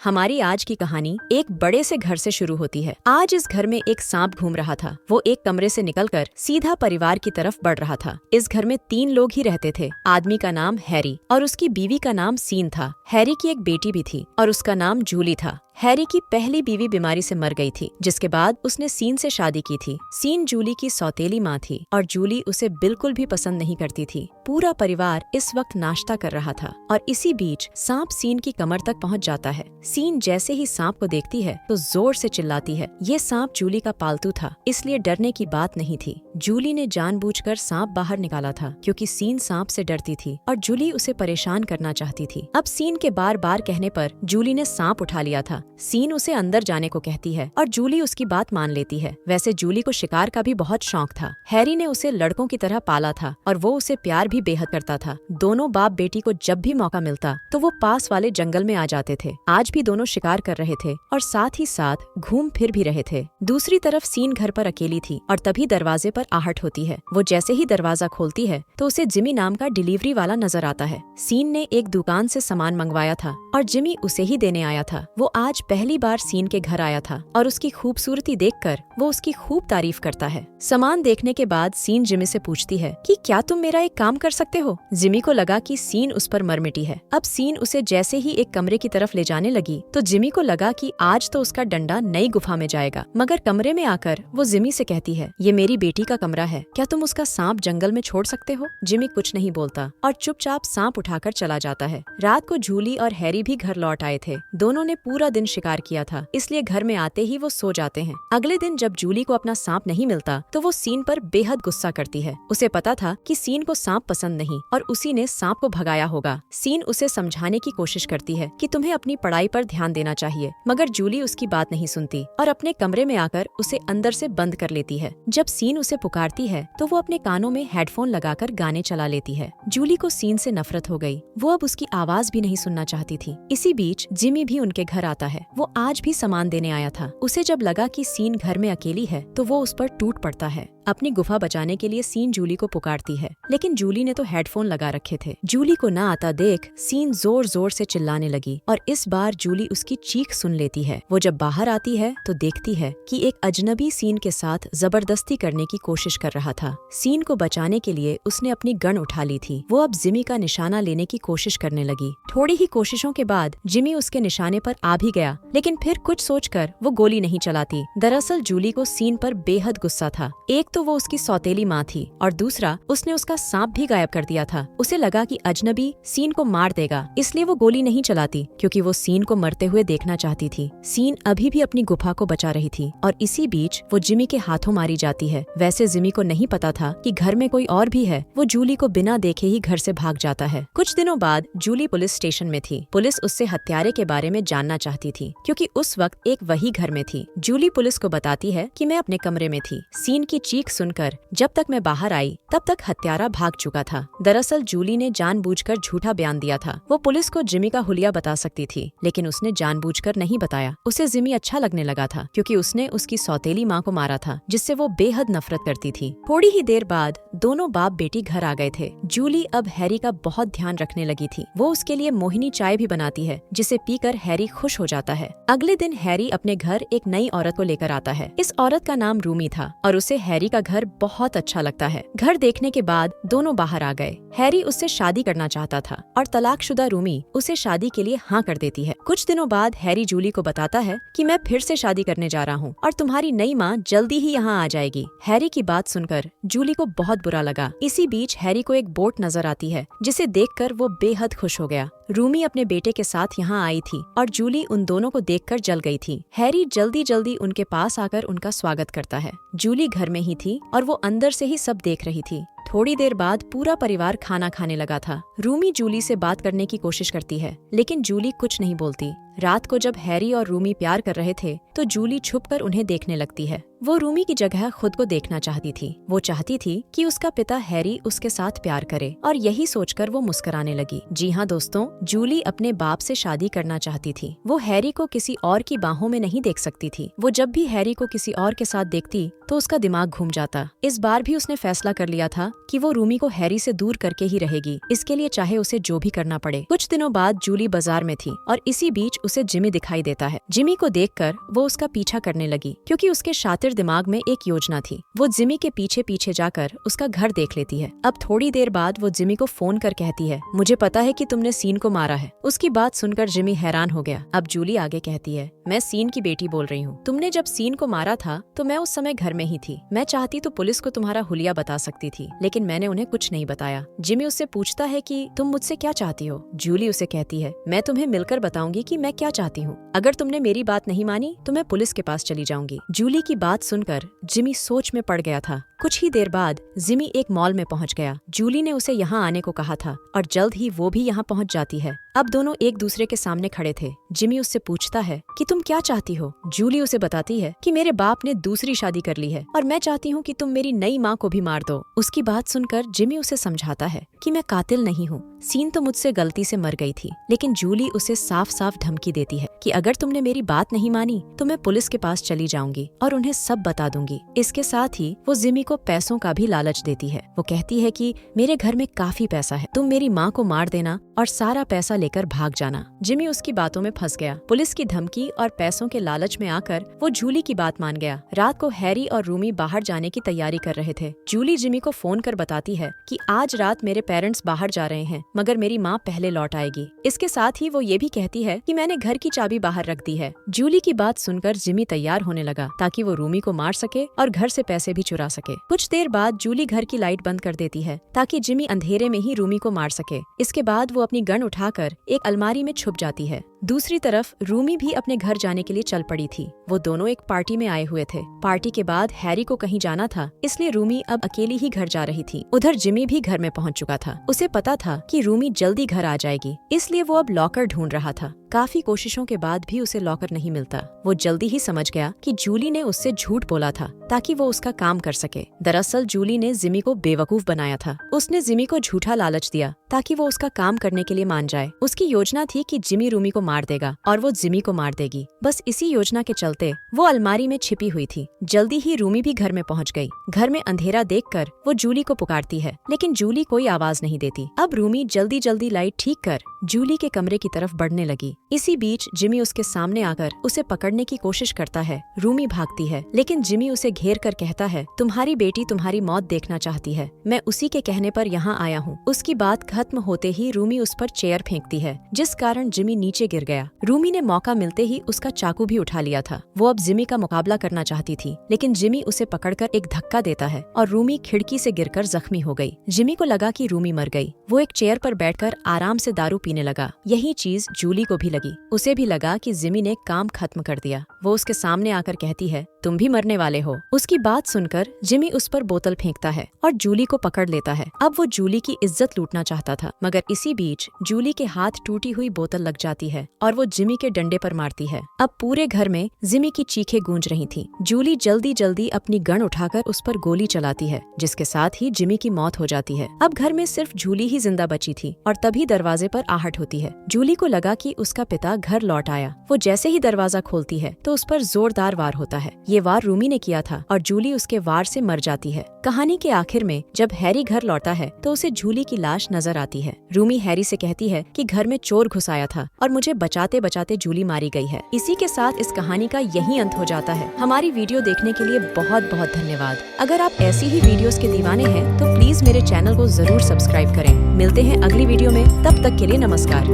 हमारी आज की कहानी एक बड़े से घर से शुरू होती है। आज इस घर में एक सांप घूम रहा था। वो एक कमरे से निकलकर सीधा परिवार की तरफ बढ़ रहा था। इस घर में 3 लोग ही रहते थे। आदमी का नाम हैरी और उसकी बीवी का नाम सीन था। हैरी की एक बेटी भी थी और उसका नाम जूली था। हैरी की पहली बीवी बीमारी से मर गई थी, जिसके बाद उसने सीन से शादी की थी। सीन जूली की सौतेली माँ थी और जूली उसे बिल्कुल भी पसंद नहीं करती थी। पूरा परिवार इस वक्त नाश्ता कर रहा था और इसी बीच सांप सीन की कमर तक पहुंच जाता है। सीन जैसे ही सांप को देखती है तो जोर से चिल्लाती है। ये सांप जूली का पालतू था, इसलिए डरने की बात नहीं थी। जूली ने जानबूझकर सांप बाहर निकाला था क्योंकि सीन सांप से डरती थी और जूली उसे परेशान करना चाहती थी। अब सीन के बार बार कहने पर जूली ने सांप उठा लिया था। सीन उसे अंदर जाने को कहती है और जूली उसकी बात मान लेती है। वैसे जूली को शिकार का भी बहुत शौक था। हैरी ने उसे लड़कों की तरह पाला था और वो उसे प्यार भी बेहद करता था। दोनों बाप बेटी को जब भी मौका मिलता तो वो पास वाले जंगल में आ जाते थे। आज भी दोनों शिकार कर रहे थे और साथ ही साथ घूम फिर भी रहे थे। दूसरी तरफ सीन घर पर अकेली थी और तभी दरवाजे पर आहट होती है। वो जैसे ही दरवाजा खोलती है तो उसे जिमी नाम का डिलीवरी वाला नजर आता है। सीन ने एक दुकान से सामान मंगवाया था और जिमी उसे ही देने आया था। वो आज पहली बार सीन के घर आया था और उसकी खूबसूरती देखकर वो उसकी खूब तारीफ करता है। सामान देखने के बाद सीन जिमी से पूछती है कि क्या तुम मेरा एक काम कर सकते हो। जिमी को लगा कि सीन उस पर मरमिटी है। अब सीन उसे जैसे ही एक कमरे की तरफ ले जाने लगी तो जिमी को लगा कि आज तो उसका डंडा नई गुफा में जाएगा। मगर कमरे में आकर वो जिमी से कहती है, ये मेरी बेटी का कमरा है, क्या तुम उसका सांप जंगल में छोड़ सकते हो। जिमी कुछ नहीं बोलता और चुपचाप सांप उठाकर चला जाता है। रात को जूली और हैरी भी घर लौट आए थे। दोनों ने पूरा दिन शिकार किया था, इसलिए घर में आते ही वो सो जाते हैं। अगले दिन जब जूली को अपना सांप नहीं मिलता तो वो सीन पर बेहद गुस्सा करती है। उसे पता था कि सीन को सांप पसंद नहीं और उसी ने सांप को भगाया होगा। सीन उसे समझाने की कोशिश करती है कि तुम्हें अपनी पढ़ाई पर ध्यान देना चाहिए, मगर जूली उसकी बात नहीं सुनती और अपने कमरे में आकर उसे अंदर से बंद कर लेती है। जब सीन उसे पुकारती है तो वो अपने कानों में हेडफोन लगाकर गाने चला लेती है। जूली को सीन से नफरत हो गई। वो अब उसकी आवाज भी नहीं सुनना चाहती थी। इसी बीच जिमी भी उनके घर आता है। वो आज भी सामान देने आया था। उसे जब लगा कि सीन घर में अकेली है तो वो उस पर टूट पड़ता है। अपनी गुफा बचाने के लिए सीन जूली को पुकारती है, लेकिन जूली ने तो हेडफोन लगा रखे थे। जूली को ना आता देख सीन जोर जोर से चिल्लाने लगी और इस बार जूली उसकी चीख सुन लेती है। वो जब बाहर आती है तो देखती है कि एक अजनबी सीन के साथ जबरदस्ती करने की कोशिश कर रहा था। सीन को बचाने के लिए उसने अपनी गन उठा ली थी। वो अब जिमी का निशाना लेने की कोशिश करने लगी। थोड़ी ही कोशिशों के बाद जिमी उसके निशाने पर आ भी गया, लेकिन फिर कुछ सोचकर वो गोली नहीं चलाती। दरअसल जूली को सीन पर बेहद गुस्सा था। एक तो वो उसकी सौतेली माँ थी और दूसरा उसने उसका सांप भी गायब कर दिया था। उसे लगा कि अजनबी सीन को मार देगा, इसलिए वो गोली नहीं चलाती क्योंकि वो सीन को मरते हुए देखना चाहती थी। सीन अभी भी अपनी गुफा को बचा रही थी और इसी बीच वो जिमी के हाथों मारी जाती है। वैसे जिमी को नहीं पता था कि घर में कोई और भी है। वो जूली को बिना देखे ही घर से भाग जाता है। कुछ दिनों बाद जूली पुलिस स्टेशन में थी। पुलिस उससे हत्यारे के बारे में जानना चाहती थी क्योंकि उस वक्त एक वही घर में थी। जूली पुलिस को बताती है कि मैं अपने कमरे में थी। सीन की चीख सुनकर जब तक मैं बाहर आई तब तक हत्यारा भाग चुका था। दरअसल जूली ने जानबूझकर झूठा बयान दिया था। वो पुलिस को जिमी का हुलिया बता सकती थी, लेकिन उसने जानबूझकर नहीं बताया। उसे जिमी अच्छा लगने लगा था क्योंकि उसने उसकी सौतेली माँ को मारा था, जिससे वो बेहद नफरत करती थी। थोड़ी ही देर बाद दोनों बाप बेटी घर आ गए थे। जूली अब हैरी का बहुत ध्यान रखने लगी थी। वो उसके लिए मोहिनी चाय भी बनाती है, जिसे पीकर हैरी खुश हो जाता है। अगले दिन हैरी अपने घर एक नई औरत को लेकर आता है। इस औरत का नाम रूमी था और उसे हैरी का घर बहुत अच्छा लगता है। घर देखने के बाद दोनों बाहर आ गए। हैरी उससे शादी करना चाहता था और तलाकशुदा रूमी उसे शादी के लिए हाँ कर देती है। कुछ दिनों बाद हैरी जूली को बताता है कि मैं फिर से शादी करने जा रहा हूँ और तुम्हारी नई माँ जल्दी ही यहाँ आ जाएगी। हैरी की बात सुनकर जूली को बहुत बुरा लगा। इसी बीच हैरी को एक बोट नजर आती है, जिसे देखकर वो बेहद खुश हो गया। रूमी अपने बेटे के साथ यहाँ आई थी और जूली उन दोनों को देखकर जल गई थी। हैरी जल्दी जल्दी उनके पास आकर उनका स्वागत करता है। जूली घर में ही थी और वो अंदर से ही सब देख रही थी। थोड़ी देर बाद पूरा परिवार खाना खाने लगा था। रूमी जूली से बात करने की कोशिश करती है, लेकिन जूली कुछ नहीं बोलती। रात को जब हैरी और रूमी प्यार कर रहे थे तो जूली छुपकर उन्हें देखने लगती है। वो रूमी की जगह खुद को देखना चाहती थी। वो चाहती थी कि उसका पिता हैरी उसके साथ प्यार करे और यही सोचकर वो मुस्कुराने लगी। जी हाँ दोस्तों, जूली अपने बाप से शादी करना चाहती थी। वो हैरी को किसी और की बाहों में नहीं देख सकती थी। वो जब भी हैरी को किसी और के साथ देखती तो उसका दिमाग घूम जाता। इस बार भी उसने फैसला कर लिया था कि वो रूमी को हैरी से दूर करके ही रहेगी, इसके लिए चाहे उसे जो भी करना पड़े। कुछ दिनों बाद जूली बाजार में थी और इसी बीच उसे जिमी दिखाई देता है। जिमी को देखकर वो उसका पीछा करने लगी क्योंकि उसके शातिर दिमाग में एक योजना थी। वो जिमी के पीछे पीछे जाकर उसका घर देख लेती है। अब थोड़ी देर बाद वो जिमी को फोन कर कहती है, मुझे पता है कि तुमने सीन को मारा है। उसकी बात सुनकर जिमी हैरान हो गया। अब जूली आगे कहती है, मैं सीन की बेटी बोल रही हूँ। तुमने जब सीन को मारा था तो मैं उस समय घर में ही थी। मैं चाहती तो पुलिस को तुम्हारा हुलिया बता सकती थी, लेकिन मैंने उन्हें कुछ नहीं बताया। जिमी उससे पूछता है कि तुम मुझसे क्या चाहती हो। जूली उसे कहती है, मैं तुम्हें मिलकर बताऊंगी कि मैं क्या चाहती हूँ। अगर तुमने मेरी बात नहीं मानी तो मैं पुलिस के पास चली जाऊंगी। जूली की बात सुनकर जिमी सोच में पड़ गया था। कुछ ही देर बाद जिमी एक मॉल में पहुंच गया। जूली ने उसे यहाँ आने को कहा था और जल्द ही वो भी यहाँ पहुंच जाती है। अब दोनों एक दूसरे के सामने खड़े थे। जिमी उससे पूछता है कि तुम क्या चाहती हो। जूली उसे बताती है कि मेरे बाप ने दूसरी शादी कर ली है और मैं चाहती हूँ कि तुम मेरी नई माँ को भी मार दो। उसकी बात सुनकर जिमी उसे समझाता है कि मैं कातिल नहीं हूँ, सीन तो मुझसे गलती से मर गई थी। लेकिन जूली उसे साफ साफ धमकी देती है कि अगर तुमने मेरी बात नहीं मानी तो मैं पुलिस के पास चली जाऊंगी और उन्हें सब बता दूंगी। इसके साथ ही वो जिमी को पैसों का भी लालच देती है। वो कहती है कि मेरे घर में काफी पैसा है, तुम मेरी माँ को मार देना और सारा पैसा लेकर भाग जाना। जिमी उसकी बातों में फंस गया। पुलिस की धमकी और पैसों के लालच में आकर वो जूली की बात मान गया। रात को हैरी और रूमी बाहर जाने की तैयारी कर रहे थे। जूली जिमी को फोन कर बताती है कि आज रात मेरे पेरेंट्स बाहर जा रहे हैं, मगर मेरी माँ पहले लौट आएगी। इसके साथ ही वो ये भी कहती है कि मैंने घर की चाबी बाहर रख दी है। जूली की बात सुनकर जिमी तैयार होने लगा ताकि वो रूमी को मार सके और घर से पैसे भी चुरा सके। कुछ देर बाद जूली घर की लाइट बंद कर देती है ताकि जिमी अंधेरे में ही रूमी को मार सके। इसके बाद वो अपनी गन उठाकर एक अलमारी में छुप जाती है। दूसरी तरफ रूमी भी अपने घर जाने के लिए चल पड़ी थी। वो दोनों एक पार्टी में आए हुए थे। पार्टी के बाद हैरी को कहीं जाना था, इसलिए रूमी अब अकेली ही घर जा रही थी। उधर जिमी भी घर में पहुंच चुका था। उसे पता था कि रूमी जल्दी घर आ जाएगी, इसलिए वो अब लॉकर ढूंढ रहा था। काफी कोशिशों के बाद भी उसे लॉकर नहीं मिलता। वो जल्दी ही समझ गया कि जूली ने उससे झूठ बोला था ताकि वो उसका काम कर सके। दरअसल जूली ने जिमी को बेवकूफ बनाया था। उसने जिमी को झूठा लालच दिया ताकि वो उसका काम करने के लिए मान जाए। उसकी योजना थी कि जिमी रूमी को मार देगा और वो जिमी को मार देगी। बस इसी योजना के चलते वो अलमारी में छिपी हुई थी। जल्दी ही रूमी भी घर में पहुंच गई। घर में अंधेरा देखकर वो जूली को पुकारती है, लेकिन जूली कोई आवाज नहीं देती। अब रूमी जल्दी जल्दी लाइट ठीक कर जूली के कमरे की तरफ बढ़ने लगी। इसी बीच जिमी उसके सामने आकर उसे पकड़ने की कोशिश करता है। रूमी भागती है, लेकिन जिमी उसे घेर कर कहता है, तुम्हारी बेटी तुम्हारी मौत देखना चाहती है, मैं उसी के कहने पर यहाँ आया हूँ। उसकी बात खत्म होते ही रूमी उस पर चेयर फेंकती है, जिस कारण जिमी नीचे गिर गया। रूमी ने मौका मिलते ही उसका चाकू भी उठा लिया था। वो अब जिमी का मुकाबला करना चाहती थी, लेकिन जिमी उसे पकड़कर एक धक्का देता है और रूमी खिड़की से गिरकर जख्मी हो गई। जिमी को लगा कि रूमी मर गई। वो एक चेयर पर बैठकर आराम से दारू पीने लगा। यही चीज जूली को भी लगी। उसे भी लगा कि जिमी ने काम खत्म कर दिया। वो उसके सामने आकर कहती है, तुम भी मरने वाले हो। उसकी बात सुनकर जिमी उस पर बोतल फेंकता है और जूली को पकड़ लेता है। अब वो जूली की इज्जत लूटना चाहता था, मगर इसी बीच जूली के हाथ टूटी हुई बोतल लग जाती है और वो जिमी के डंडे पर मारती है। अब पूरे घर में जिमी की चीखें गूंज रही थी। जूली जल्दी जल्दी अपनी गन उठाकर उस पर गोली चलाती है, जिसके साथ ही जिमी की मौत हो जाती है। अब घर में सिर्फ जूली ही जिंदा बची थी और तभी दरवाजे पर आहट होती है। जूली को लगा कि उसका पिता घर लौट आया। वो जैसे ही दरवाजा खोलती है तो उस पर जोरदार वार होता है। ये वार रूमी ने किया था और जूली उसके वार से मर जाती है। कहानी के आखिर में जब हैरी घर लौटा है तो उसे जूली की लाश नजर आती है। रूमी हैरी से कहती है कि घर में चोर घुस आया था और मुझे बचाते बचाते जूली मारी गई है। इसी के साथ इस कहानी का यही अंत हो जाता है। हमारी वीडियो देखने के लिए बहुत बहुत धन्यवाद। अगर आप ऐसी ही वीडियोस के दीवाने हैं तो प्लीज मेरे चैनल को जरूर सब्सक्राइब करें। मिलते हैं अगली वीडियो में, तब तक के लिए नमस्कार।